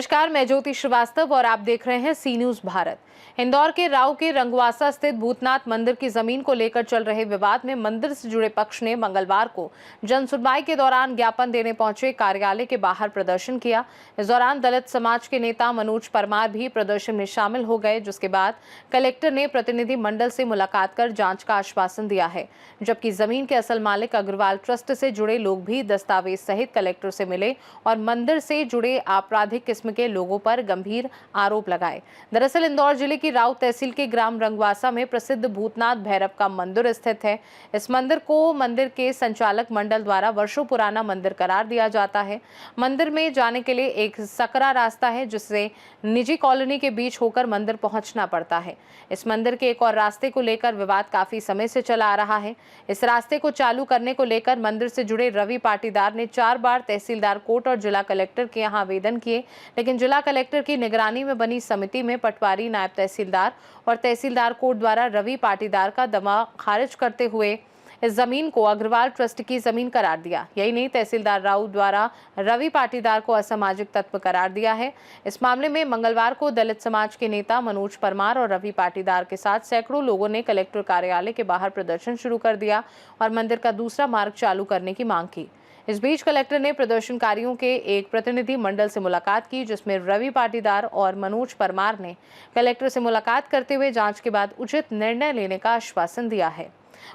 नमस्कार, मैं ज्योति श्रीवास्तव और आप देख रहे हैं सी न्यूज भारत। इंदौर के राव के रंगवासा स्थित भूतनाथ मंदिर की जमीन को लेकर चल रहे विवाद में मंदिर से जुड़े पक्ष ने मंगलवार को जन सुनवाई के दौरान ज्ञापन देने पहुंचे कार्यालय के बाहर प्रदर्शन किया। इस दौरान दलित समाज के नेता मनोज परमार भी प्रदर्शन में शामिल हो गए, जिसके बाद कलेक्टर ने प्रतिनिधि मंडल से मुलाकात कर जांच का आश्वासन दिया है। जबकि जमीन के असल मालिक अग्रवाल ट्रस्ट से जुड़े लोग भी दस्तावेज सहित कलेक्टर से मिले और मंदिर से जुड़े आपराधिक किस्म के लोगों पर गंभीर आरोप लगाए। दरअसल इंदौर जिले की राव तहसील के ग्राम रंगवासा में प्रसिद्ध भूतनाथ भैरव का मंदिर स्थित है। इस मंदिर को मंदिर के संचालक मंडल द्वारा वर्षों पुराना मंदिर करार दिया जाता है। मंदिर में जाने के लिए एक सकरा रास्ता है, जिससे निजी कॉलोनी के बीच होकर मंदिर पहुंचना पड़ता है। इस मंदिर के एक और रास्ते को लेकर विवाद काफी समय से चला आ रहा है। इस रास्ते को चालू करने को लेकर मंदिर से जुड़े रवि पाटीदार ने 4 बार तहसीलदार कोर्ट और जिला कलेक्टर के यहाँ आवेदन किए, लेकिन जिला कलेक्टर की निगरानी में बनी समिति में पटवारी, नायब तहसीलदार और तहसीलदार कोर्ट द्वारा रवि पाटीदार का दावा खारिज करते हुए इस जमीन को अग्रवाल ट्रस्ट की जमीन करार दिया। यही नहीं, तहसीलदार राव द्वारा रवि पाटीदार को असामाजिक तत्व करार दिया है। इस मामले में मंगलवार को दलित समाज के नेता मनोज परमार और रवि पाटीदार के साथ सैकड़ों लोगों ने कलेक्टर कार्यालय के बाहर प्रदर्शन शुरू कर दिया और मंदिर का दूसरा मार्ग चालू करने की मांग की। इस बीच कलेक्टर ने प्रदर्शनकारियों के एक प्रतिनिधि मंडल से मुलाकात की, जिसमें रवि पाटीदार और मनोज परमार ने कलेक्टर से मुलाकात करते हुए जांच के बाद उचित निर्णय लेने का आश्वासन दिया है।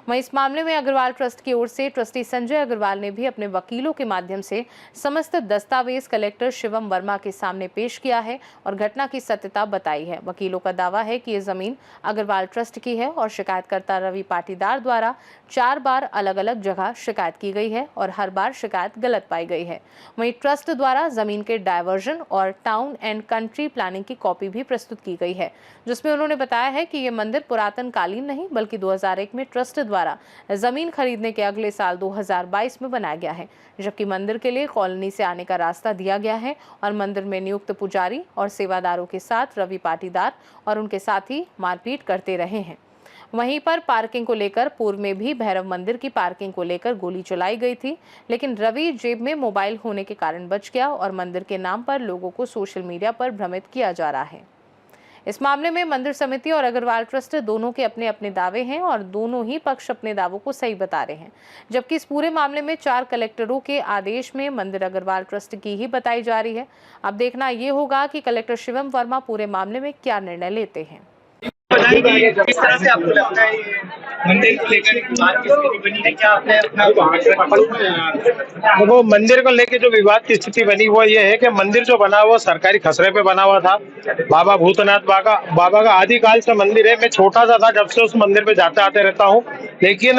वहीं इस मामले में अग्रवाल ट्रस्ट की ओर से ट्रस्टी संजय अग्रवाल ने भी अपने वकीलों के माध्यम से समस्त दस्तावेज कलेक्टर शिवम वर्मा के सामने पेश किया है और घटना की सत्यता बताई है। वकीलों का दावा है कि ये जमीन अग्रवाल ट्रस्ट की है और शिकायतकर्ता रवि पाटीदार द्वारा 4 बार अलग अलग जगह शिकायत की गई है और हर बार शिकायत गलत पाई गई है। वहीं ट्रस्ट द्वारा जमीन के डायवर्जन और टाउन एंड कंट्री प्लानिंग की कॉपी भी प्रस्तुत की गई है, जिसमें उन्होंने बताया है कि ये मंदिर पुरातन कालीन नहीं बल्कि 2001 में ट्रस्ट द्वारा जमीन खरीदने के अगले साल 2022 में बनाया गया है। जबकि मंदिर के लिए कॉलोनी से आने का रास्ता दिया गया है और मंदिर में नियुक्त पुजारी और सेवादारों के साथ रवि पाटीदार और उनके साथी मारपीट करते रहे हैं। वहीं पर पार्किंग को लेकर पूर्व में भी भैरव मंदिर की पार्किंग को लेकर गोली चलाई गई थी, लेकिन रवि जेब में मोबाइल होने के कारण बच गया और मंदिर के नाम पर लोगों को सोशल मीडिया पर भ्रमित किया जा रहा है। इस मामले में मंदिर समिति और अग्रवाल ट्रस्ट दोनों के अपने अपने दावे हैं और दोनों ही पक्ष अपने दावों को सही बता रहे हैं। जबकि इस पूरे मामले में 4 कलेक्टरों के आदेश में मंदिर अग्रवाल ट्रस्ट की ही बताई जा रही है। अब देखना ये होगा कि कलेक्टर शिवम वर्मा पूरे मामले में क्या निर्णय लेते हैं। किस तरह से आपको लगता है मंदिर को लेकर बात की स्थिति बनी है? क्या आपने अपना देखो, मंदिर को लेकर जो विवाद की स्थिति बनी वो ये है कि मंदिर जो बना हुआ सरकारी खसरे पे बना हुआ था। बाबा भूतनाथ बाबा का आदिकाल से मंदिर है। मैं छोटा सा था जब से उस मंदिर पे जाते आते रहता हूँ, लेकिन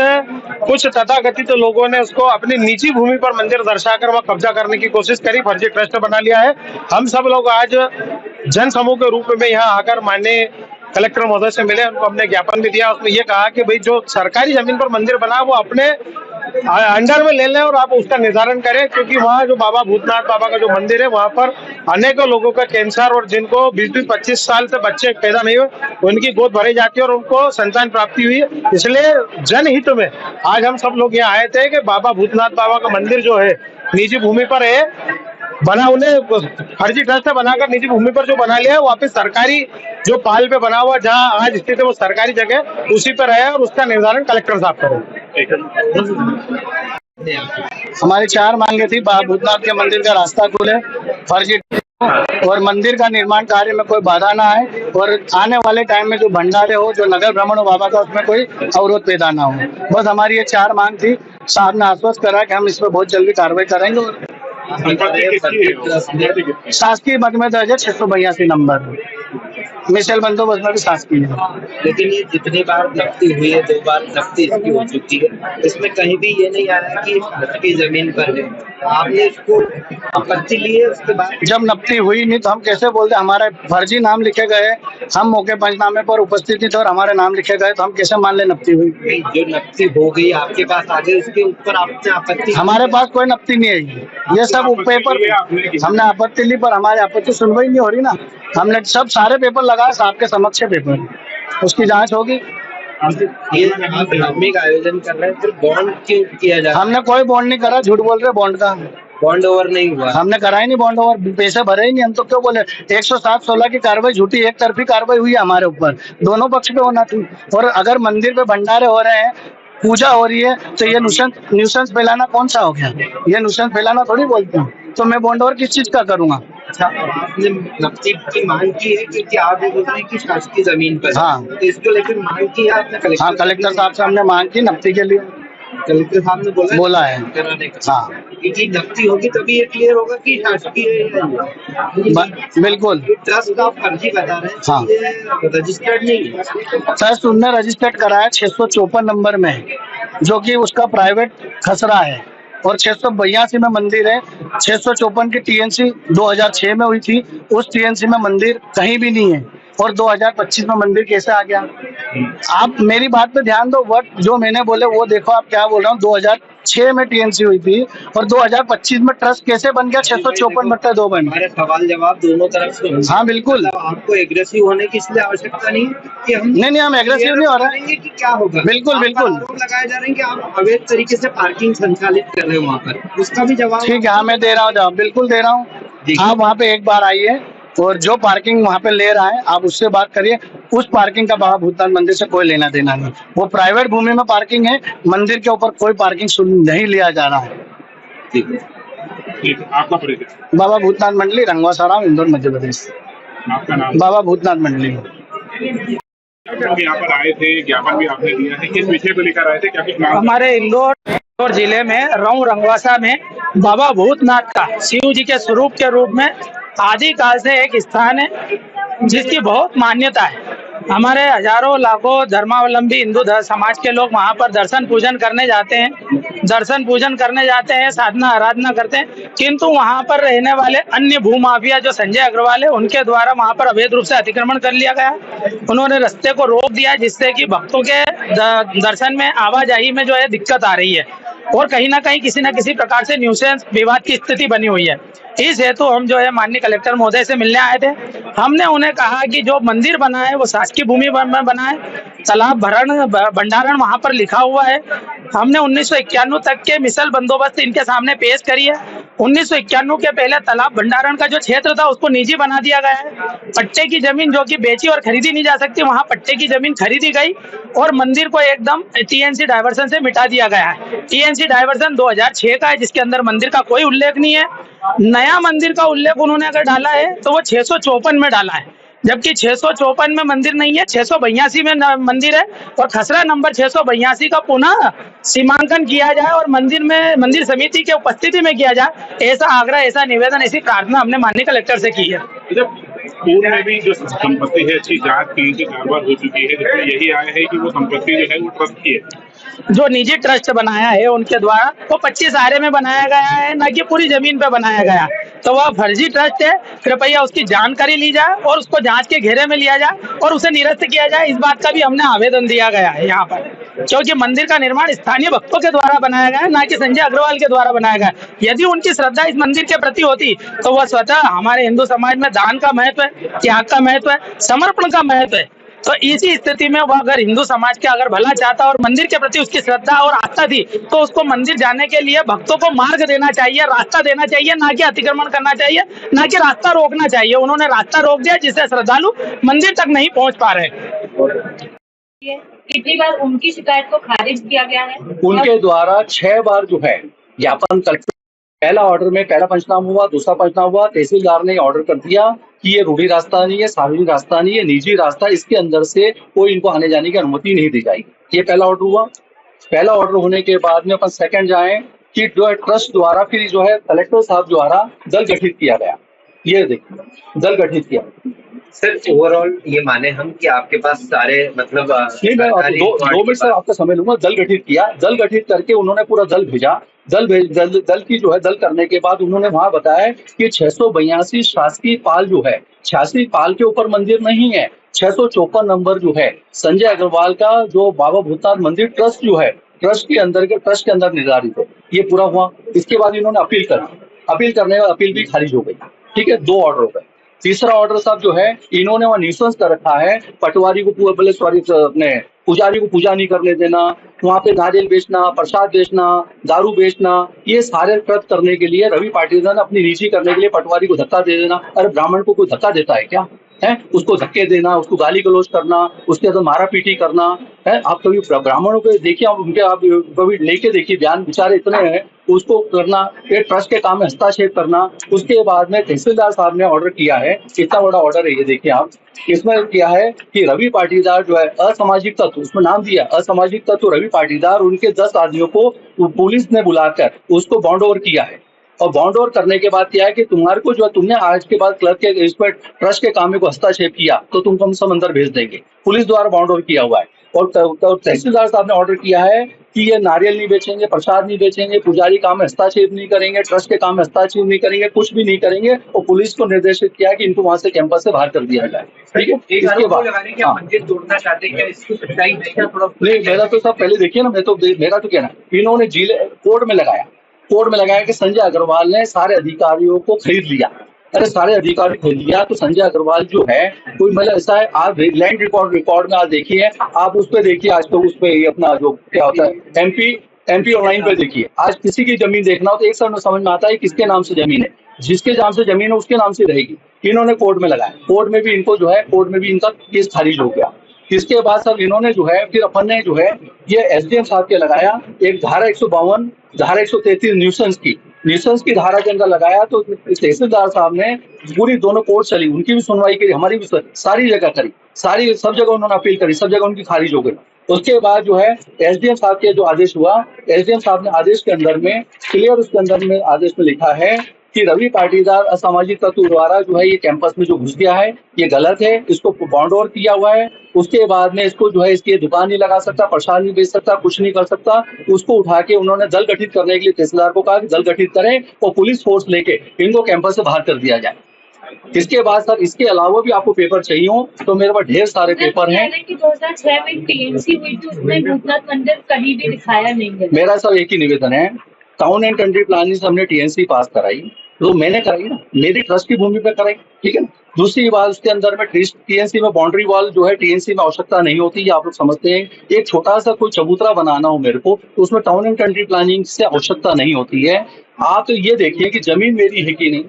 कुछ तथाकथित लोगों ने उसको अपनी निजी भूमि पर मंदिर दर्शाकर वह कब्जा करने की कोशिश करी, फर्जी ट्रस्ट बना लिया है। हम सब लोग आज जन समूह के रूप में यहाँ आकर माननीय कलेक्टर महोदय से मिले, उनको हमने ज्ञापन भी दिया। उसमें ये कहा कि भाई जो सरकारी जमीन पर मंदिर बना वो अपने अंडर में ले लें और आप उसका निर्धारण करें, क्योंकि वहाँ जो बाबा भूतनाथ बाबा का जो मंदिर है वहाँ पर अनेकों लोगों का कैंसर और जिनको 20-25 साल से बच्चे पैदा नहीं हुए उनकी गोद भरी जाती है और उनको संतान प्राप्ति हुई है। इसलिए जनहित में आज हम सब लोग यहाँ आए थे कि बाबा भूतनाथ बाबा का मंदिर जो है निजी भूमि पर है, बना उन्हें फर्जी ट्रस्ट बनाकर निजी भूमि पर जो बना लिया है वापस सरकारी जो पाल पे बना हुआ जहां आज स्थित है वो सरकारी जगह उसी पर है और उसका निर्धारण कलेक्टर साहब करें। हमारी 4 मांगे थी। बाबा भूतनाथ के मंदिर का रास्ता खुले, फर्जी और मंदिर का निर्माण कार्य में कोई बाधा ना आए और आने वाले टाइम में जो भंडारे हो, जो नगर भ्रमण हो बाबा का, उसमें कोई अवरोध पैदा ना हो। बस हमारी ये 4 मांग थी। साहब ने आश्वस्त करा कि हम इसमें बहुत जल्दी कार्रवाई करेंगे। शासकीय मद में दर्ज है 682 नंबर, मिसाइल बंदोबस्त में भी शासकीय है। लेकिन ये जितनी बार नफ्ती हुई है, 2 बार नफ्ती इसकी हो चुकी है, इसमें कहीं भी ये नहीं आया कि इसकी जमीन पर है। आपने इसको आपत्ति ली है? उसके बाद जब नफ्ती हुई नहीं तो हम कैसे बोलते? हमारे फर्जी नाम लिखे गए, हम मौके पंचनामे पर उपस्थित नहीं थे और हमारे नाम लिखे गए, तो हम कैसे मान ले नफ्ती हुई? जो नफ्ती हो गई आपके पास आ गई, उसके ऊपर आपने आपत्ति? हमारे पास कोई नफ्ती नहीं है। ये सब पेपर हमने आपत्ति ली पर हमारी आपत्ति सुनवाई नहीं हो रही ना। हमने सब सारे पेपर लगाए, आपके समक्ष पेपर, उसकी जांच होगी। ये धार्मिक आयोजन कर रहे हैं, फिर बॉन्ड क्यों किया जा रहा है? हमने कोई बॉन्ड नहीं करा, झूठ बोल रहे बॉन्ड का। बॉन्ड ओवर नहीं हुआ। हमने करा ही नहीं बॉन्ड ओवर, पैसे भरे ही नहीं, हम तो क्यों बोले। 107-16 की कार्रवाई झूठी, एक तरफी कार्रवाई हुई है हमारे ऊपर, दोनों पक्ष पे होना थी। और अगर मंदिर पे भंडारे हो रहे हैं, पूजा हो रही है, तो ये न्यूसेंस फैलाना कौन सा हो गया? ये न्यूसेंस फैलाना थोड़ी बोलते हैं। तो मैं बॉन्ड ओवर किस चीज का करूंगा? अच्छा, आपने नकदी की मांग की है क्योंकि आप ये बोल रहे हैं कि शासकीय जमीन पर है। हाँ। तो इसको लेकर मांग की है आपने हाँ, कलेक्टर साहब से हमने मांग की नकदी के लिए, कलेक्टर साहब ने बोला है। कराने का। हाँ, क्योंकि नकदी होगी तभी ये क्लियर होगा कि शासकीय है या नहीं। बिल्कुल। ट्रस्ट का आप फर्जी बता रहे हैं। हाँ। ये रजिस्टर्ड नहीं है। ट्रस्ट उनने रजिस्टर्ड कराया 654 नंबर में, जो कि उसका प्राइवेट खसरा है। और 682 में मंदिर है। 654 की टीएनसी 2006 में हुई थी, उस टीएनसी में मंदिर कहीं भी नहीं है। और 2025 में मंदिर कैसे आ गया? आप मेरी बात पे ध्यान दो, वर्ड जो मैंने बोले वो देखो, आप क्या बोल रहा हूँ। 2006 में टीएनसी हुई थी और 2025 में ट्रस्ट कैसे बन गया 654/2 में? हमारे सवाल जवाब दोनों तरफ से होंगे। हाँ, बिल्कुल। मतलब आपको एग्रेसिव होने की इसलिए आवश्यकता नहीं कि हम नहीं, हम एग्रेसिव नहीं हो रहे हैं कि क्या होगा। बिल्कुल, बिल्कुल। आरोप लगाए जा रहे हैं कि आप अवैध तरीके से पार्किंग संचालित कर रहे हो वहाँ पर, उसका भी जवाब। ठीक है, हाँ, मैं दे रहा हूँ जवाब, बिल्कुल दे रहा हूँ। आप वहाँ पे एक बार आइए और जो पार्किंग वहाँ पे ले रहा है आप उससे बात करिए। उस पार्किंग का बाबा भूतनाथ मंदिर से कोई लेना देना नहीं। वो प्राइवेट भूमि में पार्किंग है, मंदिर के ऊपर कोई पार्किंग नहीं लिया जा रहा है। ठीक है, ठीक है। आपका परिचय? बाबा भूतनाथ मंडली, रंगवा साराम, इंदौर, मध्य प्रदेश। आपका नाम? बाबा भूतनाथ मंडली। आप यहाँ पर आए थे, ज्ञापन भी आपने दिया है, किस विषय को लेकर आए थे, क्या कुछ मांग? हमारे इंदौर जिले में रंगवासा में बाबा भूतनाथ का शिव जी के स्वरूप के रूप में आदिकाल से एक स्थान है जिसकी बहुत मान्यता है। हमारे हजारों लाखों धर्मावलंबी हिंदू समाज के लोग वहाँ पर दर्शन पूजन करने जाते हैं, साधना आराधना करते हैं। किंतु वहाँ पर रहने वाले अन्य भूमाफिया जो संजय अग्रवाल है, उनके द्वारा वहाँ पर अवैध रूप से अतिक्रमण कर लिया गया। उन्होंने रास्ते को रोक दिया, जिससे कि भक्तों के दर्शन में, आवाजाही में जो है दिक्कत आ रही है और कहीं ना कहीं किसी न किसी प्रकार से न्यूसेंस विवाद की स्थिति बनी हुई है। इस हेतु हम जो है माननीय कलेक्टर महोदय से मिलने आए थे। हमने उन्हें कहा कि जो मंदिर बना है वो शासकीय भूमि में बना है, तालाब भंडारण वहां पर लिखा हुआ है। हमने 1991 तक के मिसल बंदोबस्त इनके सामने पेश करी है। 1991 के पहले तालाब भंडारण का जो क्षेत्र था उसको निजी बना दिया गया है। पट्टे की जमीन जो कि बेची और खरीदी नहीं जा सकती, वहां पट्टे की जमीन खरीदी गई और मंदिर को एकदम टीएनसी डायवर्सन से मिटा दिया गया है। टीएनसी डायवर्सन 2006 का है, जिसके अंदर मंदिर का कोई उल्लेख नहीं है। नया मंदिर का उल्लेख उन्होंने अगर डाला है तो वो 654 में डाला है, जबकि 654 में मंदिर नहीं है, 682 में मंदिर है। और खसरा नंबर 682 का पुनः सीमांकन किया जाए और मंदिर समिति के उपस्थिति में किया जाए, ऐसा आग्रह, ऐसा निवेदन, ऐसी प्रार्थना हमने माननीय कलेक्टर से की है। पूर्व में भी जो संपत्ति है अच्छी जांच की कार्रवाई हो चुकी है, जिसमें यही आया है कि वो संपत्ति जो है वो ट्रस्ट की है। जो निजी ट्रस्ट बनाया है उनके द्वारा वो 25 आरे में बनाया गया है, न कि पूरी जमीन पे बनाया गया। तो वह फर्जी ट्रस्ट है। कृपया उसकी जानकारी ली जाए और उसको जांच के घेरे में लिया जाए और उसे निरस्त किया जाए। इस बात का भी हमने आवेदन दिया गया है यहाँ पर, क्योंकि मंदिर का निर्माण स्थानीय भक्तों के द्वारा बनाया गया है, न कि संजय अग्रवाल के द्वारा बनाया गया। यदि उनकी श्रद्धा इस मंदिर के प्रति होती तो वह स्वतः हमारे हिंदू समाज में दान का महत्व है, त्याग का महत्व है, समर्पण का महत्व है। तो इसी स्थिति में वह अगर हिंदू समाज के अगर भला चाहता और मंदिर के प्रति उसकी श्रद्धा और आस्था थी, तो उसको मंदिर जाने के लिए भक्तों को मार्ग देना चाहिए, रास्ता देना चाहिए, ना कि अतिक्रमण करना चाहिए, ना कि रास्ता रोकना चाहिए। उन्होंने रास्ता रोक दिया, जिससे श्रद्धालु मंदिर तक नहीं पहुंच पा रहे। कितनी बार उनकी शिकायत को खारिज किया गया है? उनके द्वारा 6 बार जो है ज्ञापन कलेक्टर, पहला ऑर्डर में पहला पंचनामा हुआ, दूसरा पंचनामा हुआ, तहसीलदार ने ऑर्डर कर दिया कि ये रूढ़ी रास्ता नहीं है, सार्वजनिक रास्ता नहीं है, निजी रास्ता, इसके अंदर से कोई इनको आने जाने की अनुमति नहीं दी जाएगी। ये पहला ऑर्डर हुआ। पहला ऑर्डर होने के बाद में अपन सेकंड जाए कि जो है ट्रस्ट द्वारा फिर जो है कलेक्टर साहब द्वारा दल गठित किया गया। ये देखिए दल गठित किया। सर ओवरऑल ये माने हम कि आपके पास सारे मतलब नहीं, मैं 2 मिनट सर आपका समय लूंगा। दल गठित किया, दल गठित करके उन्होंने पूरा दल भेजा। दल की जो है दल करने के बाद उन्होंने वहां बताया कि 682 शासकीय पाल जो है, 86 पाल के ऊपर मंदिर नहीं है। 654 नंबर जो है संजय अग्रवाल का जो बाबा भूतनाथ मंदिर ट्रस्ट जो है, ट्रस्ट के अंदर निर्धारित है। ये पूरा हुआ। इसके बाद इन्होंने अपील करा, अपील करने का अपील भी खारिज हो गई। ठीक है, 2 ऑर्डर हो गए। तीसरा ऑर्डर साहब जो है, इन्होंने वहाँ न्यूसेंस कर रखा है, पटवारी को अपने पुजारी को पूजा नहीं करने देना, वहाँ पे नारियल बेचना, प्रसाद बेचना, दारू बेचना, ये सारे कृत करने के लिए रवि पाटीदार ने अपनी निजी करने के लिए पटवारी को धक्का दे देना। अरे ब्राह्मण को कोई धक्का देता है क्या? है उसको धक्के देना, उसको गाली गलौज करना, उसके अंदर मारा पीटी करना है। आप कभी ब्राह्मणों को देखिए, आप उनके आप कभी लेके देखिए, बयान बेचारे इतने हैं, उसको करना, एक ट्रस्ट के काम में हस्तक्षेप करना। उसके बाद में तहसीलदार साहब ने ऑर्डर किया है, इतना बड़ा ऑर्डर है ये देखिए आप, इसमें किया है कि रवि पाटीदार जो है असामाजिक तत्व, उसमें नाम दिया असामाजिक तत्व रवि पाटीदार, उनके 10 आदमियों को पुलिस ने बुलाकर उसको बॉन्ड ओवर किया है। और बॉन्ड ओवर करने के बाद क्या है कि तुम्हारे को जो है, तुमने आज के बाद क्लर्क के इसमें ट्रस्ट के काम में को हस्तक्षेप किया तो तुमको हम सब अंदर भेज देंगे। पुलिस द्वारा बॉन्ड ओवर किया हुआ है। और तहसीलदार साहब ने ऑर्डर किया है कि ये नारियल नहीं बेचेंगे, प्रसाद नहीं बेचेंगे, पुजारी काम में हस्तक्षेप नहीं करेंगे, ट्रस्ट के काम में हस्तक्षेप नहीं करेंगे, कुछ भी नहीं करेंगे। और पुलिस को निर्देशित किया है कि इनको वहां से कैंपस से बाहर कर दिया जाए। ठीक है, इसके बाद मंदिर तोड़ना चाहते हैं क्या? इसकी सच्चाई है क्या? थोड़ा नहीं, मेरा तो सब पहले देखिए ना, मेरा तो कहना, इन्होंने कोर्ट में लगाया कि संजय अग्रवाल ने सारे अधिकारियों को खरीद लिया। अरे सारे अधिकारी खरीद लिया तो संजय अग्रवाल जो है कोई मतलब ऐसा है, आप लैंड रिकॉर्ड में आप देखिए, आप उस पर देखिए, आज तो उस पर अपना जो क्या होता है एमपी ऑनलाइन पे देखिए, आज किसी की जमीन देखना हो तो एक समझ में आता है किसके नाम से जमीन है, जिसके नाम से जमीन है उसके नाम से रहेगी। इन्होंने कोर्ट में लगाया, कोर्ट में भी इनका केस खारिज हो गया। इसके बाद सब इन्होंने जो है, फिर अपन ने जो है ये एसडीएम साहब के लगाया एक धारा 152, धारा 133 न्यूसेंस की धारा के अंदर लगाया। तो तहसीलदार साहब ने पूरी दोनों कोर्ट चली, उनकी भी सुनवाई करी, हमारी भी सारी जगह करी, सब जगह उन्होंने अपील करी, सब जगह उनकी खारिज हो गई। उसके बाद जो है एसडीएम साहब के जो आदेश हुआ, एसडीएम साहब ने आदेश के अंदर में क्लियर, उसके अंदर में आदेश में लिखा है कि रवि पाटीदार असामाजिक तत्व द्वारा जो है ये कैंपस में जो घुस गया है ये गलत है, इसको बॉन्ड ओवर किया हुआ है। उसके बाद में इसको जो है इसकी दुकान नहीं लगा सकता, प्रसाद नहीं बेच सकता, कुछ नहीं कर सकता। उसको उठा के उन्होंने दल गठित करने के लिए तहसीलदार को कहा कि दल गठित करें और पुलिस फोर्स लेके इनको कैंपस से बाहर कर दिया जाए। इसके बाद सर, इसके अलावा भी आपको पेपर चाहिए हो तो मेरे पास ढेर सारे पेपर हैं। 2006 में टीएमसी हुई थी, उसमें भूतनाथ मंदिर कहीं भी दिखाया नहीं गया। मेरा सब एक ही निवेदन है, टाउन एंड कंट्री प्लानिंग से हमने टीएनसी पास कराई, तो मैंने कराई ना, मेरी ट्रस्ट की भूमि पे कराई, ठीक है ना। दूसरी बात, उसके अंदर में टीएनसी में बाउंड्री वॉल जो है टीएनसी में आवश्यकता नहीं होती, ये आप लोग समझते हैं। एक छोटा सा कोई चबूतरा बनाना हो मेरे को तो उसमें टाउन एंड कंट्री प्लानिंग से आवश्यकता नहीं होती है। आप तो ये देखिए कि जमीन मेरी है कि नहीं,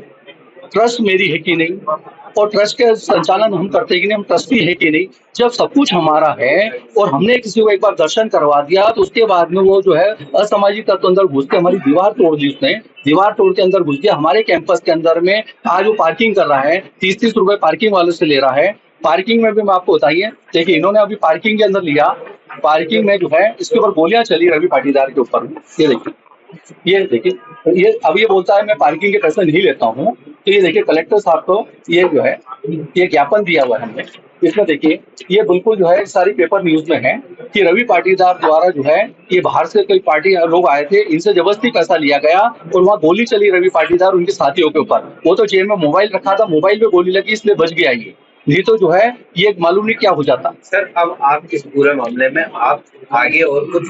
ट्रस्ट मेरी है कि नहीं, और ट्रस्ट के संचालन हम करते हैं कि नहीं, हम ट्रस्टी है कि नहीं। जब सब कुछ हमारा है और हमने किसी को एक बार दर्शन करवा दिया तो उसके बाद में वो जो है असामाजिक तत्व अंदर घुस के हमारी दीवार तोड़ दी, उसने दीवार तोड़ के अंदर घुस गया हमारे कैंपस के अंदर में। आज वो पार्किंग कर रहा है, 30-30 रुपए पार्किंग वालों से ले रहा है। पार्किंग में भी मैं आपको बताइए, देखिए इन्होंने अभी पार्किंग के अंदर लिया, पार्किंग में जो है इसके ऊपर गोलियां चली रवि पाटीदार के ऊपर। ये देखिए, ये अब ये बोलता है मैं पार्किंग के पैसे नहीं लेता हूँ। तो ये देखिए कलेक्टर साहब को ये जो है ये ज्ञापन दिया हुआ है हमने, इसमें देखिए ये बिल्कुल जो है सारी पेपर न्यूज में है कि रवि पाटीदार द्वारा जो है ये बाहर से कोई पार्टी लोग आए थे, इनसे जबरदस्ती पैसा लिया गया और वहाँ गोली चली रवि पाटीदार उनके साथियों के ऊपर। वो तो जेब में मोबाइल रखा था, मोबाइल पे गोली लगी इसलिए बच गया ये, नहीं तो जो है ये मालूम नहीं क्या हो जाता। सर, अब आप इस पूरे मामले में आप आगे और कुछ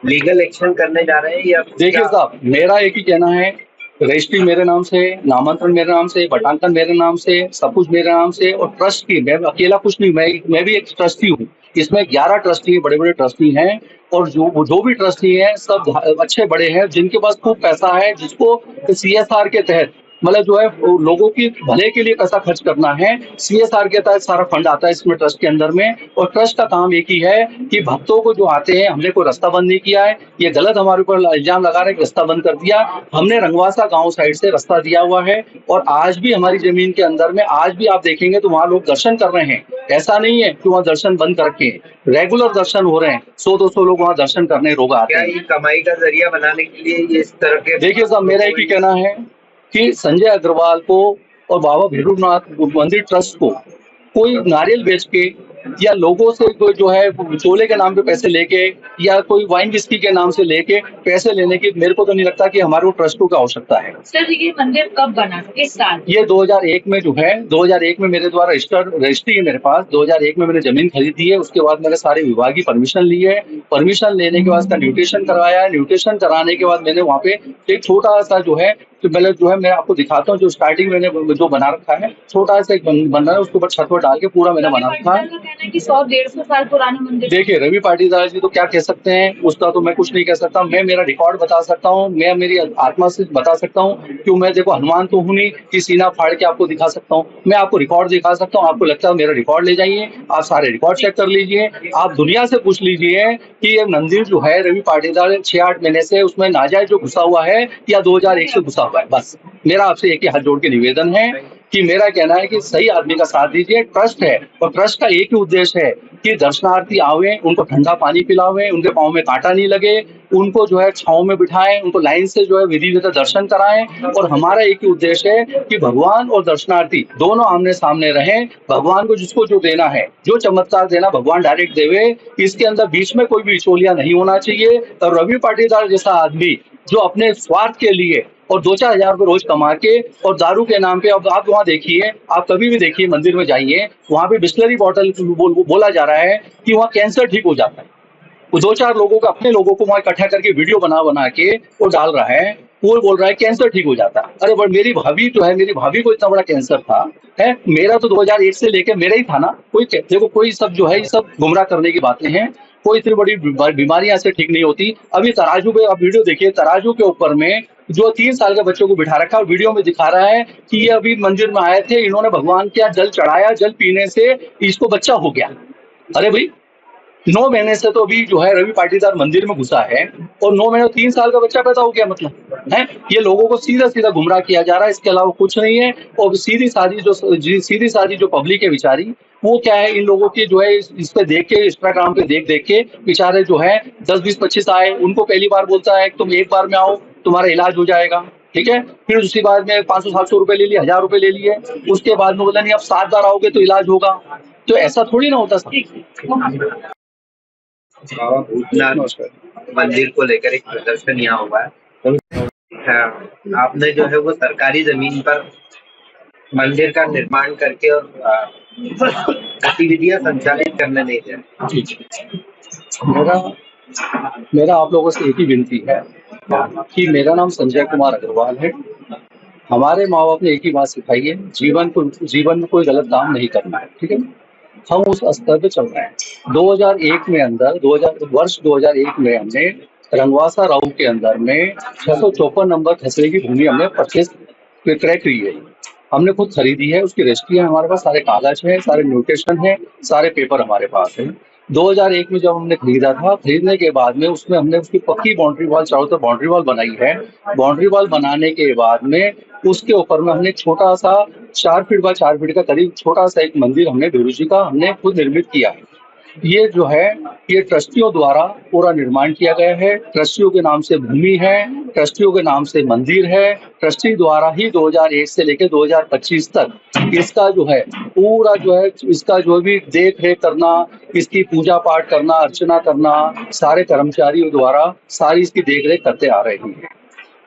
लीगल एक्शन करने जा रहे हैं या? देखिए साहब, मेरा एक ही कहना है, रजिस्ट्री मेरे नाम से, नामांतरण मेरे नाम से, बटांकन मेरे नाम से, सब कुछ मेरे नाम से, और ट्रस्ट की मैं अकेला कुछ नहीं, मैं भी एक ट्रस्टी हूँ। इसमें 11 ट्रस्टी बड़े बड़े ट्रस्टी हैं और जो भी ट्रस्टी हैं सब अच्छे बड़े हैं, जिनके पास खूब पैसा है, जिसको CSR के तहत मतलब जो है लोगों की भले के लिए पैसा खर्च करना है। CSR के तहत सारा फंड आता है इसमें ट्रस्ट के अंदर में, और ट्रस्ट का काम एक ही है कि भक्तों को जो आते हैं, हमने कोई रास्ता बंद नहीं किया है। ये गलत हमारे ऊपर इल्जाम लगा रहे हैं कि रास्ता बंद कर दिया, हमने रंगवासा गांव साइड से रास्ता दिया हुआ है। और आज भी हमारी जमीन के अंदर में आज भी आप देखेंगे तो वहाँ लोग दर्शन कर रहे हैं, ऐसा नहीं है कि वहाँ दर्शन बंद करके, रेगुलर दर्शन हो रहे हैं, 100-200 लोग वहाँ दर्शन करने रोग आते हैं। कमाई का जरिया बनाने के लिए ये इस तरह के? देखिए साहब, मेरा एक ही कहना है कि संजय अग्रवाल को और बाबा भैरवनाथ मंदिर ट्रस्ट को कोई नारियल बेच के या लोगों से कोई जो है चोले के नाम पे पैसे लेके या कोई वाइन विस्की के नाम से लेके पैसे लेने की मेरे को तो नहीं लगता कि हमारे ट्रस्ट को क्या आवश्यकता है। सर, ये मंदिर कब बना, किस साल? ये 2001 में जो है, 2001 में मेरे द्वारा रजिस्ट्री है मेरे पास। 2001 में मैंने जमीन खरीदी है, उसके बाद मैंने सारे विभागीय परमिशन ली है। परमिशन लेने के बाद न्यूट्रिशन करवाया है, न्यूट्रिशन कराने के बाद मैंने वहाँ पे एक छोटा सा जो है तो पहले जो है मैं आपको दिखाता हूँ, जो स्टार्टिंग मैंने जो बना रखा है, छोटा सा एक बन रहा है, उसके ऊपर छत पर डाल के पूरा मैंने बना रखा है। कहना है कि 100-150 साल पुराना मंदिर। देखिए रवि पाटीदार जी तो क्या कह सकते हैं, उसका तो मैं कुछ नहीं कह सकता। मैं मेरा रिकॉर्ड बता सकता हूँ, मैं मेरी आत्मा से बता सकता हूँ, क्यों मैं देखो हनुमान तो हूँ नहीं कि सीना फाड़ के आपको दिखा सकता हूँ। मैं आपको रिकॉर्ड दिखा सकता हूँ, आपको लगता है मेरा रिकॉर्ड ले जाइए, आप सारे रिकॉर्ड चेक कर लीजिए, आप दुनिया से पूछ लीजिए कि ये मंदिर जो है रवि पाटीदार 6-8 महीने से उसमें नाजायज जो घुसा हुआ है या 2001 से घुसा हुआ है। बस मेरा आपसे एक ही हाथ जोड़ के निवेदन है कि मेरा कहना है कि सही आदमी का साथ दीजिए। ट्रस्ट है और ट्रस्ट का एक ही उद्देश्य है कि दर्शनार्थी आवे, उनको ठंडा पानी पिलावे, उनके पाँव में कांटा नहीं लगे, उनको जो है छांव में बिठाएं, उनको लाइन से जो है विधि विधि दर्शन कराएं। और हमारा एक ही उद्देश्य है कि भगवान और दर्शनार्थी दोनों आमने सामने रहें। भगवान को जिसको जो देना है, जो चमत्कार देना, भगवान डायरेक्ट देवे। इसके अंदर बीच में कोई भी बिचौलिया नहीं होना चाहिए। और रवि पाटीदार जैसा आदमी जो अपने स्वार्थ के लिए और 2-4 हजार रुपये रोज कमा के और दारू के नाम पे, अब आप वहाँ देखिए, आप कभी भी देखिए मंदिर में जाइए, वहाँ पे बिस्लरी बॉटल बोला जा रहा है कि वहाँ कैंसर ठीक हो जाता है। वो 2-4 लोगों को, अपने लोगों को वहाँ इकट्ठा करके वीडियो बना के वो डाल रहा है, वो बोल रहा है कैंसर ठीक हो जाता है। अरे बट मेरी भाभी जो है, मेरी भाभी को इतना बड़ा कैंसर था है, मेरा तो 2001 से लेके मेरा ही था ना। कोई देखो, कोई सब जो है ये सब गुमराह करने की बातें हैं। कोई इतनी बड़ी बीमारियां से ठीक नहीं होती। अभी तराजू पे आप वीडियो देखिए, तराजू के ऊपर में जो 3 साल के बच्चों को बिठा रखा है और वीडियो में दिखा रहा है कि ये अभी मंदिर में आए थे, इन्होंने भगवान के जल चढ़ाया, जल पीने से इसको बच्चा हो गया। अरे भाई 9 महीने से तो अभी जो है रवि पाटीदार मंदिर में घुसा है और 9 महीने 3 साल का बच्चा पैदा हो गया, मतलब है। ये लोगों को सीधा सीधा गुमराह किया जा रहा है, इसके अलावा कुछ नहीं है। और सीधी सादी जो पब्लिक है बेचारी, वो क्या है, इन लोगों की जो है इस पे देख के, इंस्टाग्राम पे देख के बेचारे जो है 10-20-25 आए, उनको पहली बार बोलता है तुम एक बार में आओ, तुम्हारा इलाज हो जाएगा, ठीक है। फिर उसी बाद में 500-700 रुपए ले लिए, 1000 रुपए ले लिए, उसके बाद में बोला नहीं अब 7 बार आओगे तो इलाज होगा। तो ऐसा थोड़ी ना होता सर। बाबा भूतनाथ मंदिर को लेकर एक प्रदर्शन यहाँ हुआ है। आपने जो है वो सरकारी जमीन पर मंदिर का निर्माण करके और गतिविधियां संचालित करने नहीं दिया। मेरा आप लोगों से एक ही विनती है कि मेरा नाम संजय कुमार अग्रवाल है। हमारे माँ बाप ने एक ही बात सिखाई है, जीवन में कोई गलत काम नहीं करना है, ठीक है। हम उस स्तर पे चल रहे हैं। 2001 में अंदर वर्ष 2001 में हमने रंगवासा राव के अंदर में 654 नंबर खसरे की भूमि हमने क्रय की है। हमने खुद खरीदी है, उसकी रजिस्ट्री है हमारे पास, सारे कागज है, सारे म्यूटेशन है, सारे पेपर हमारे पास है। 2001 में जब हमने खरीदा था, खरीदने के बाद में उसमें हमने उसकी पक्की बाउंड्री वॉल, चारों तरफ बाउंड्री वॉल बनाई है। बाउंड्री वॉल बनाने के बाद में उसके ऊपर में हमने छोटा सा 4 फीट बाय 4 फीट का करीब छोटा सा एक मंदिर हमने गुरु जी का हमने खुद निर्मित किया है। ये जो है ये ट्रस्टियों द्वारा पूरा निर्माण किया गया है। ट्रस्टियों के नाम से भूमि है, ट्रस्टियों के नाम से मंदिर है। ट्रस्टी द्वारा ही 2001 से लेकर 2025 तक इसका जो है पूरा जो है इसका जो भी देख रेख करना, इसकी पूजा पाठ करना, अर्चना करना, सारे कर्मचारियों द्वारा सारी इसकी देख रेख करते आ रहे हैं।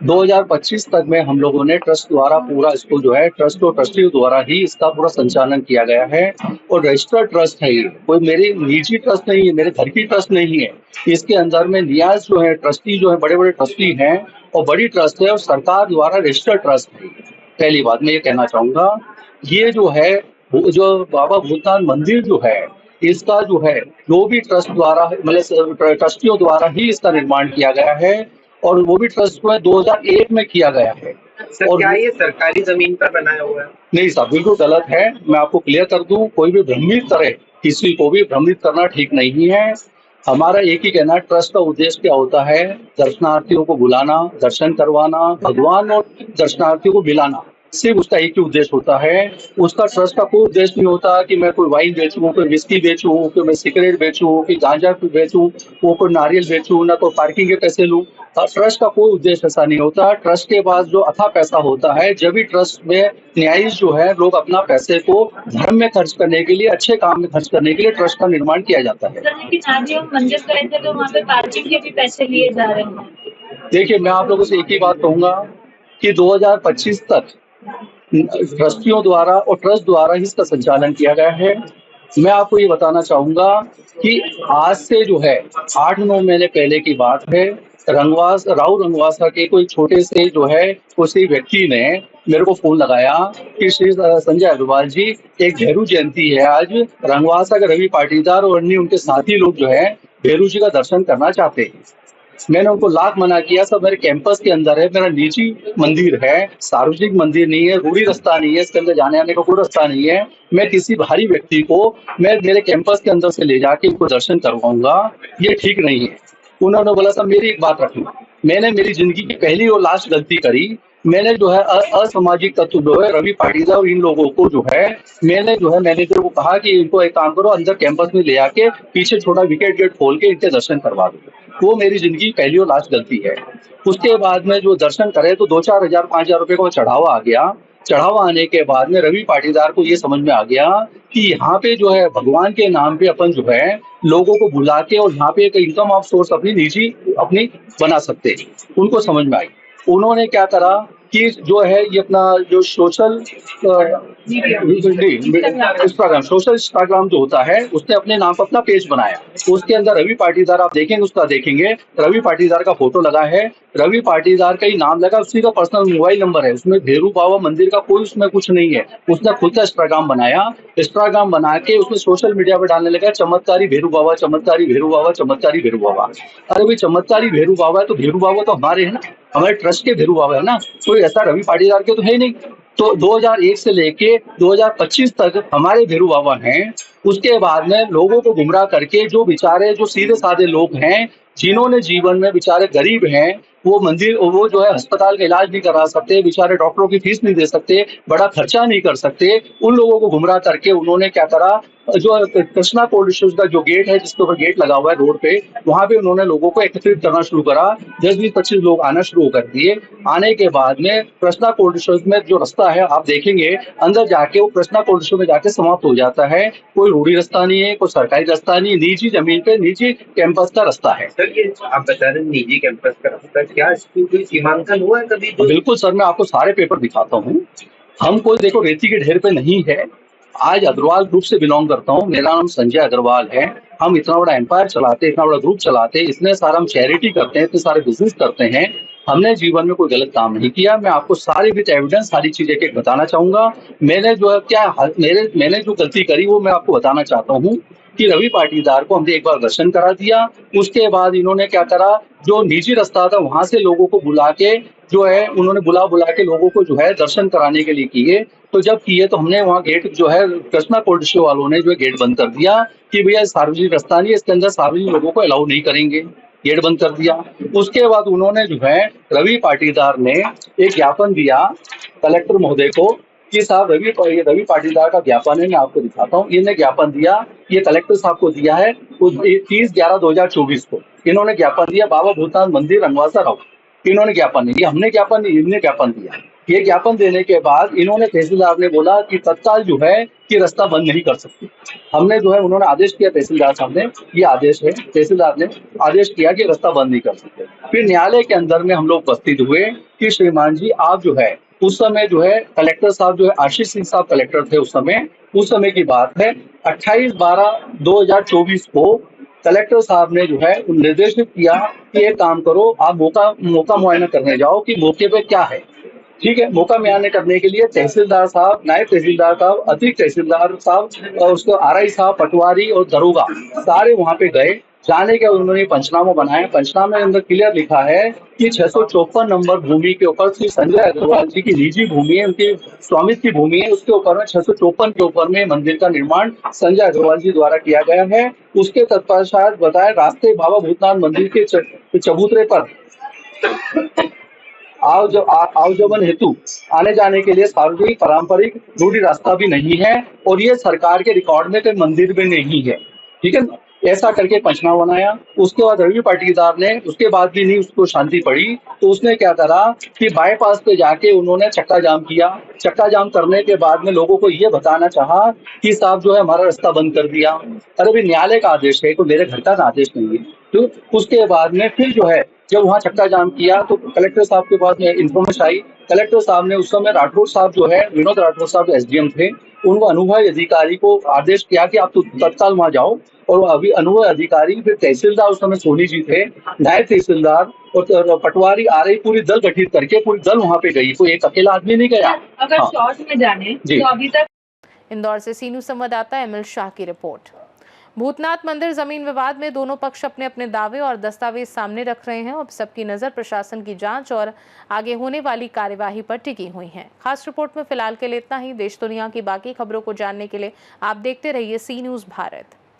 2025 तक में हम लोगों ने ट्रस्ट द्वारा पूरा इसको जो है ट्रस्ट और ट्रस्टियों द्वारा ही इसका पूरा संचालन किया गया है। और रजिस्टर्ड ट्रस्ट है, ये कोई मेरी निजी ट्रस्ट नहीं है, मेरे घर की ट्रस्ट नहीं है। इसके अंदर में नियाज जो है ट्रस्टी जो है बड़े बड़े ट्रस्टी हैं और बड़ी ट्रस्ट है और सरकार द्वारा रजिस्टर्ड ट्रस्ट है। पहली बात मैं ये कहना चाहूंगा, ये जो है जो बाबा भूतनाथ मंदिर जो है इसका जो है जो भी ट्रस्ट द्वारा मतलब ट्रस्टियों द्वारा ही इसका निर्माण किया गया है और वो भी ट्रस्ट में 2001 में किया गया है। सर, और क्या ये सरकारी जमीन पर बनाया हुआ है? नहीं साहब, बिल्कुल गलत है। मैं आपको क्लियर कर दूं, कोई भी भ्रमित करे, किसी को भी भ्रमित करना ठीक नहीं है। हमारा एक ही कहना, ट्रस्ट का उद्देश्य क्या होता है, दर्शनार्थियों को बुलाना, दर्शन करवाना, भगवान और दर्शनार्थियों को मिलाना, सिर्फ उसका एक ही उद्देश्य होता है। उसका ट्रस्ट का कोई उद्देश्य नहीं होता कि मैं कोई वाइन बेचूं, कोई विस्की बेचूं, कि मैं सिगरेट बेचूं, कि गांजा बेचूं, वो कोई नारियल बेचूं, ना कोई पार्किंग के पैसे लूं। ट्रस्ट का कोई उद्देश्य ऐसा नहीं होता। ट्रस्ट के पास जो अथाह पैसा होता है, जब भी ट्रस्ट में न्यायिक जो है लोग अपना पैसे को धर्म में खर्च करने के लिए, अच्छे काम में खर्च करने के लिए ट्रस्ट का निर्माण किया जाता है। लेकिन आज हम मंदिर गए थे तो वहाँ पे पार्किंग के भी पैसे लिए जा रहे हैं। देखिए, मैं आप लोगों से एक ही बात कहूंगा कि 2025 तक ट्रस्टियों द्वारा और ट्रस्ट द्वारा ही इसका संचालन किया गया है। मैं आपको ये बताना चाहूंगा कि आज से जो है 8-9 महीने पहले की बात है, राव रंगवासा के कोई छोटे से जो है उसी व्यक्ति ने मेरे को फोन लगाया कि श्री संजय अग्रवाल जी, एक भैरू जयंती है आज, रंगवासा के रवि पाटीदार और अन्य उनके साथी लोग जो है भैरू जी का दर्शन करना चाहते हैं। मैंने उनको लाख मना किया, सब मेरे कैंपस के अंदर है, मेरा निजी मंदिर है, सार्वजनिक मंदिर नहीं है, रूढ़ी रास्ता नहीं है, इसके अंदर जाने आने का कोई रास्ता नहीं है। मैं किसी बाहरी व्यक्ति को मैं मेरे कैंपस के अंदर से ले जाके उनको दर्शन करवाऊंगा, ये ठीक नहीं है। उन्होंने बोला साहब मेरी एक बात रखना, मैंने मेरी जिंदगी की पहली और लास्ट गलती करी, मैंने जो है असामाजिक तत्व जो है रवि पाटीदार और इन लोगों को जो है मैंने जो है मैनेजर को कहा कि इनको एक काम करो, अंदर कैंपस में ले आके पीछे छोटा विकेट गेट खोल के इनके दर्शन करवा दो। वो मेरी जिंदगी की पहली और लास्ट गलती है। उसके बाद में जो दर्शन करे तो 2-4 हजार 5 हजार रुपए का चढ़ावा आ गया। चढ़ावा आने के बाद में रवि पाटीदार को ये समझ में आ गया कि यहाँ पे जो है भगवान के नाम पे अपन जो है लोगों को बुला के और यहाँ पे एक इनकम ऑफ सोर्स अपनी निजी अपनी बना सकते हैं। उनको समझ में आई, उन्होंने क्या करा कि जो है ये अपना जो सोशल इंस्टाग्राम जो होता है उसने अपने नाम पर अपना पेज बनाया। उसके अंदर रवि पाटीदार आप देखेंगे, उसका देखेंगे रवि पाटीदार का फोटो लगा है, रवि पाटीदार का ही नाम लगा, उसी का पर्सनल मोबाइल नंबर है, उसमें भैरू बाबा मंदिर का कोई उसमें कुछ नहीं है। उसने खुद का इंस्टाग्राम बनाया, इंस्टाग्राम बना के उसने सोशल मीडिया पर डालने लगा चमत्कारी भैरू बाबा, चमत्कारी भैरू बाबा, चमत्कारी भैरू बाबा। अरे भाई चमत्कारी भैरू बाबा है तो भैरू बाबा तो हमारे है ना, हमारे ट्रस्ट के भैरू बाबा है ना, कोई ऐसा रवि पाटीदार के तो है नहीं। तो 2001 से लेके 2025 तक हमारे भैरू बाबा हैं। उसके बाद में लोगों को गुमराह करके जो बेचारे जो सीधे साधे लोग हैं जिन्होंने जीवन में बेचारे गरीब हैं, वो मंदिर वो जो है अस्पताल का इलाज नहीं करा सकते, बेचारे डॉक्टरों की फीस नहीं दे सकते, बड़ा खर्चा नहीं कर सकते, उन लोगों को गुमराह करके उन्होंने क्या करा, जो कृष्णा कोल्ड स्टोरेज का जो गेट है जिसके ऊपर गेट लगा हुआ है रोड पे, वहां पे उन्होंने लोगों को एकत्रित करना शुरू करा। 10-20-25 लोग आना शुरू कर दिए। आने के बाद में कृष्णा कोल्ड स्टोरेज में जो रास्ता है आप देखेंगे अंदर जाके वो कृष्णा कोल्ड स्टोरेज में जाके समाप्त हो जाता है। कोई रूढ़ी रास्ता नहीं है, कोई सरकारी रास्ता नहीं है, निजी जमीन पे निजी कैंपस का रास्ता है। सर ये आप बता रहे निजी कैंपस का रास्ता, क्या इसकी कोई सीमांकन हुआ है कभी? बिल्कुल सर, मैं आपको सारे पेपर दिखाता हूँ। हम कोई देखो रेती के ढेर पे नहीं है। आज अग्रवाल ग्रुप से बिलोंग करता हूँ, मेरा नाम संजय अग्रवाल है। हम इतना बड़ा एम्पायर चलाते हैं, इतना बड़ा ग्रुप चलाते हैं, इतने सारा हम चैरिटी करते हैं, इतने सारे बिजनेस करते हैं। हमने जीवन में कोई गलत काम नहीं किया। मैं आपको सारी विद एविडेंस सारी चीजें एक बताना चाहूंगा। मैंने जो है क्या मैंने जो गलती करी वो मैं आपको बताना चाहता हूँ कि रवि पाटीदार को हमने एक बार दर्शन करा दिया। उसके बाद इन्होंने क्या करा, जो निजी रास्ता था वहां से लोगों को बुला के जो है उन्होंने बुला के लोगों को जो है दर्शन कराने के लिए किए। तो जब किए तो हमने वहाँ गेट जो है कृष्णा कोल्ड स्टोर वालों ने जो है गेट बंद कर दिया कि भैया सार्वजनिक रास्ता नहीं है, इसके अंदर सार्वजनिक लोगों को अलाउ नहीं करेंगे, गेट बंद कर दिया। उसके बाद उन्होंने जो है रवि पाटीदार ने एक ज्ञापन दिया कलेक्टर महोदय को कि साहब रवि पाटीदार का ज्ञापन है, मैं आपको दिखाता हूँ। इन्होंने ज्ञापन दिया, ये कलेक्टर साहब को दिया है 30/11/2024 को इन्होंने ज्ञापन दिया, बाबा भूतनाथ मंदिर रंगवासा राव। इन्होंने ज्ञापन नहीं दिया, हमने ज्ञापन नहीं, इन्होंने ज्ञापन दिया। ये ज्ञापन देने के बाद इन्होंने तहसीलदार ने बोला कि तत्काल जो है कि रास्ता बंद नहीं कर सकते। हमने जो है उन्होंने आदेश किया तहसीलदार साहब ने, ये आदेश है तहसीलदार ने आदेश किया कि रास्ता बंद नहीं कर सकते। फिर न्यायालय के अंदर में हम लोग उपस्थित हुए कि श्रीमान जी आप जो है उस समय जो है कलेक्टर साहब जो है आशीष सिंह साहब कलेक्टर थे उस समय की बात है 28/12/2024 को कलेक्टर साहब ने जो है निर्देशित किया कि एक काम करो, आप मौका मुआयना करने जाओ कि मौके पे क्या है। ठीक है, मौका मुआयना करने के लिए तहसीलदार साहब, नायब तहसीलदार साहब, अतिरिक्त तहसीलदार साहब और उसको RI साहब, पटवारी और दरोगा सारे वहां पे गए। जाने के उन्होंने पंचनामा बनाया। पंचनामे के अंदर क्लियर लिखा है कि 654 नंबर भूमि के ऊपर श्री संजय अग्रवाल जी की निजी भूमि है, उनकी स्वामित्व की भूमि है, उसके ऊपर में 654 के ऊपर में मंदिर का निर्माण संजय अग्रवाल जी द्वारा किया गया है। उसके तत्पश्चात बताया रास्ते बाबा भूतनाथ मंदिर के चबूतरे पर आवागमन हेतु आने जाने के लिए सार्वजनिक पारंपरिक रूढ़ी रास्ता भी नहीं है और ये सरकार के रिकॉर्ड में कोई मंदिर भी नहीं है। ठीक है, ऐसा करके पंचनामा बनाया। उसके बाद रवि पाटीदार ने उसके बाद भी नहीं उसको शांति पड़ी तो उसने क्या करा कि बाईपास पे जाके उन्होंने चक्का जाम किया। चक्का जाम करने के बाद में लोगों को ये बताना चाहा कि साहब जो है हमारा रास्ता बंद कर दिया। अरे भाई न्यायालय का आदेश है, तो मेरे घर का आदेश नहीं है। तो उसके बाद में फिर जो है जब वहाँ चक्का जाम किया तो कलेक्टर साहब के पास में इन्फॉर्मेशन आई। कलेक्टर साहब ने उस समय राठौर साहब जो है, विनोद राठौर साहब एसडीएम थे, उनको अनुभवी अधिकारी को आदेश किया कि आप तो तत्काल वहाँ जाओ। और अभी अनुभवी अधिकारी फिर तहसीलदार उस समय सोनी जी थे, नायब तहसीलदार और पटवारी आरआई पूरी दल गठित करके पूरी दल वहाँ पे गई, कोई एक अकेला आदमी नहीं गया। अगर हाँ। शॉर्ट में जाने जी। तो अभी तक इंदौर से सी न्यूज़ संवाददाता एमएल शाह की रिपोर्ट। भूतनाथ मंदिर जमीन विवाद में दोनों पक्ष अपने अपने दावे और दस्तावेज सामने रख रहे हैं। अब सबकी नजर प्रशासन की जांच और आगे होने वाली कार्यवाही पर टिकी हुई है। खास रिपोर्ट में फिलहाल के लिए इतना ही। देश दुनिया की बाकी खबरों को जानने के लिए आप देखते रहिए सी न्यूज़ भारत।